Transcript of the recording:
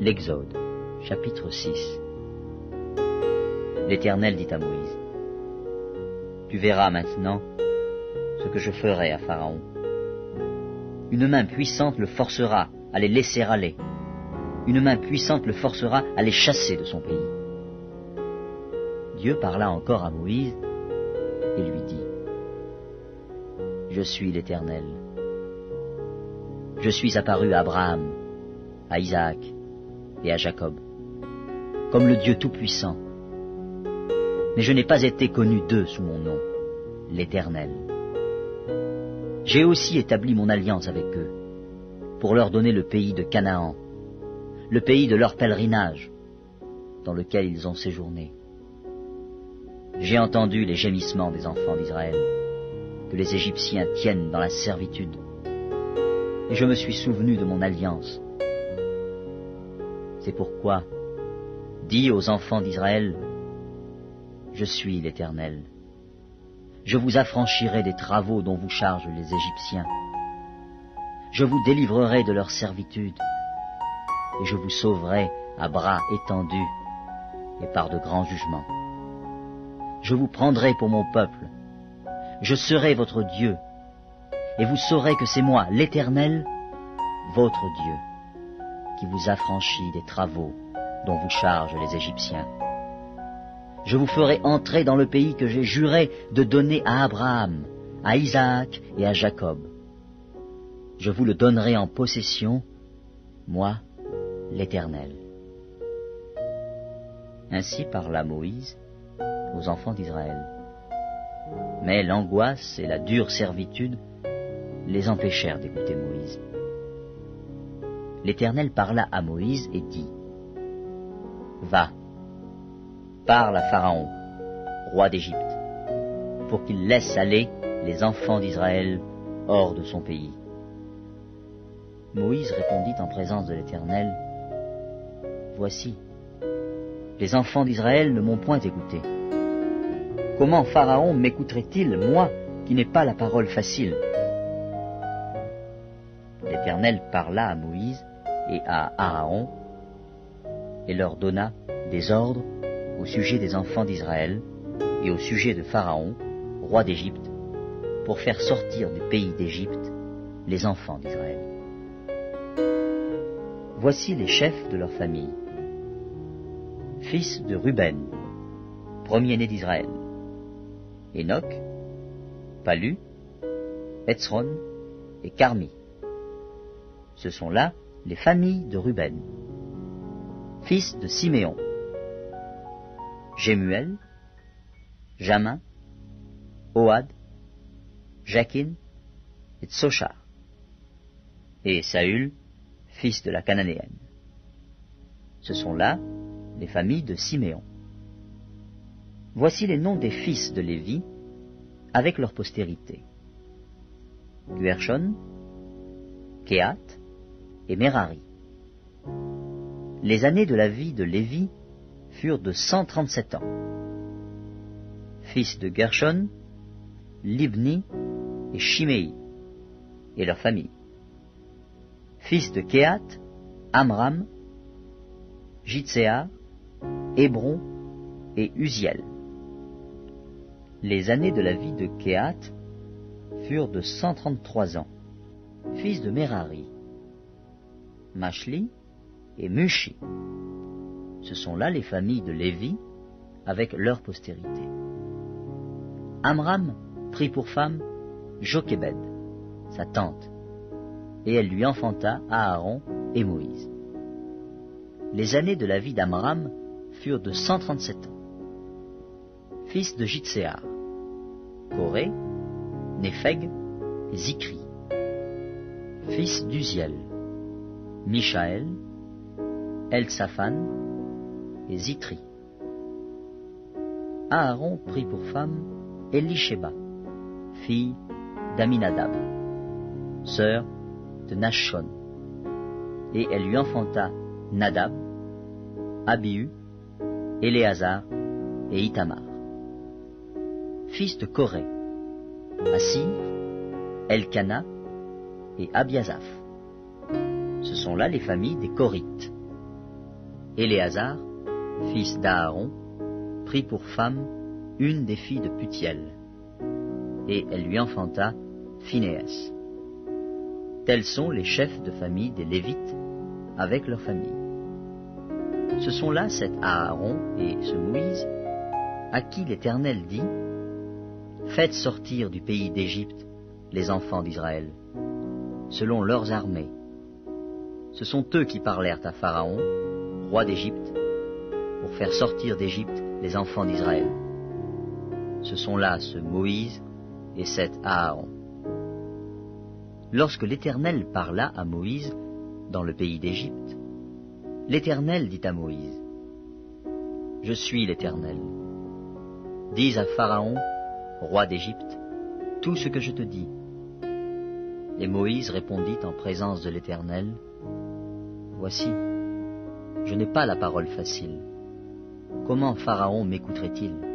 L'Exode, chapitre 6. L'Éternel dit à Moïse, « Tu verras maintenant ce que je ferai à Pharaon. Une main puissante le forcera à les laisser aller. Une main puissante le forcera à les chasser de son pays. » Dieu parla encore à Moïse et lui dit, « Je suis l'Éternel. Je suis apparu à Abraham, à Isaac et à Jacob, comme le Dieu Tout-Puissant. Mais je n'ai pas été connu d'eux sous mon nom, l'Éternel. J'ai aussi établi mon alliance avec eux, pour leur donner le pays de Canaan, le pays de leur pèlerinage, dans lequel ils ont séjourné. J'ai entendu les gémissements des enfants d'Israël, que les Égyptiens tiennent dans la servitude, et je me suis souvenu de mon alliance. C'est pourquoi, dis aux enfants d'Israël, je suis l'Éternel. Je vous affranchirai des travaux dont vous chargent les Égyptiens. Je vous délivrerai de leur servitude, et je vous sauverai à bras étendus et par de grands jugements. Je vous prendrai pour mon peuple, je serai votre Dieu, et vous saurez que c'est moi, l'Éternel, votre Dieu, qui vous affranchit des travaux dont vous chargent les Égyptiens. Je vous ferai entrer dans le pays que j'ai juré de donner à Abraham, à Isaac et à Jacob. Je vous le donnerai en possession, moi, l'Éternel. » Ainsi parla Moïse aux enfants d'Israël. Mais l'angoisse et la dure servitude les empêchèrent d'écouter Moïse. L'Éternel parla à Moïse et dit, « Va, parle à Pharaon, roi d'Égypte, pour qu'il laisse aller les enfants d'Israël hors de son pays. » Moïse répondit en présence de l'Éternel, « Voici, les enfants d'Israël ne m'ont point écouté. Comment Pharaon m'écouterait-il, moi, qui n'ai pas la parole facile ?» L'Éternel parla à Moïse et à Aaron, et leur donna des ordres au sujet des enfants d'Israël et au sujet de Pharaon, roi d'Égypte, pour faire sortir du pays d'Égypte les enfants d'Israël. Voici les chefs de leur famille. Fils de Ruben, premier-né d'Israël, Enoch, Palu, Hetzron et Carmi. Ce sont là les familles de Ruben. Fils de Siméon, Jémuel, Jamin, Ohad, Jakin et Tsochar. Et Saül, fils de la Cananéenne. Ce sont là les familles de Siméon. Voici les noms des fils de Lévi avec leur postérité. Guershon, Kehat et Merari. Les années de la vie de Lévi furent de 137 ans. Fils de Guershon, Libni et Shimei, et leurs familles. Fils de Kehat, Amram, Jitséar, Hébron et Uziel. Les années de la vie de Kehat furent de 133 ans. Fils de Merari, Mashli et Mushi. Ce sont là les familles de Lévi avec leur postérité. Amram prit pour femme Jochébed, sa tante, et elle lui enfanta Aaron et Moïse. Les années de la vie d'Amram furent de 137 ans. Fils de Jitséar, Coré, Népheg et Zikri. Fils d'Uziel, Mishaël, Eltsaphan et Zitri. Aaron prit pour femme Elisheba, fille d'Aminadab, sœur de Nachshon, et elle lui enfanta Nadab, Abihu, Éléazar et Itamar. Fils de Coré, Assir, Elkana et Abiasaph. Ce sont là les familles des Corites. Éléazar, fils d'Aaron, prit pour femme une des filles de Putiel, et elle lui enfanta Phinéas. Tels sont les chefs de famille des Lévites avec leur famille. Ce sont là cet Aaron et ce Moïse à qui l'Éternel dit « Faites sortir du pays d'Égypte les enfants d'Israël, selon leurs armées. » Ce sont eux qui parlèrent à Pharaon, roi d'Égypte, pour faire sortir d'Égypte les enfants d'Israël. Ce sont là ce Moïse et cet Aaron. Lorsque l'Éternel parla à Moïse dans le pays d'Égypte, l'Éternel dit à Moïse, « Je suis l'Éternel. Dis à Pharaon, roi d'Égypte, tout ce que je te dis. » Et Moïse répondit en présence de l'Éternel, « Voici, je n'ai pas la parole facile. Comment Pharaon m'écouterait-il ?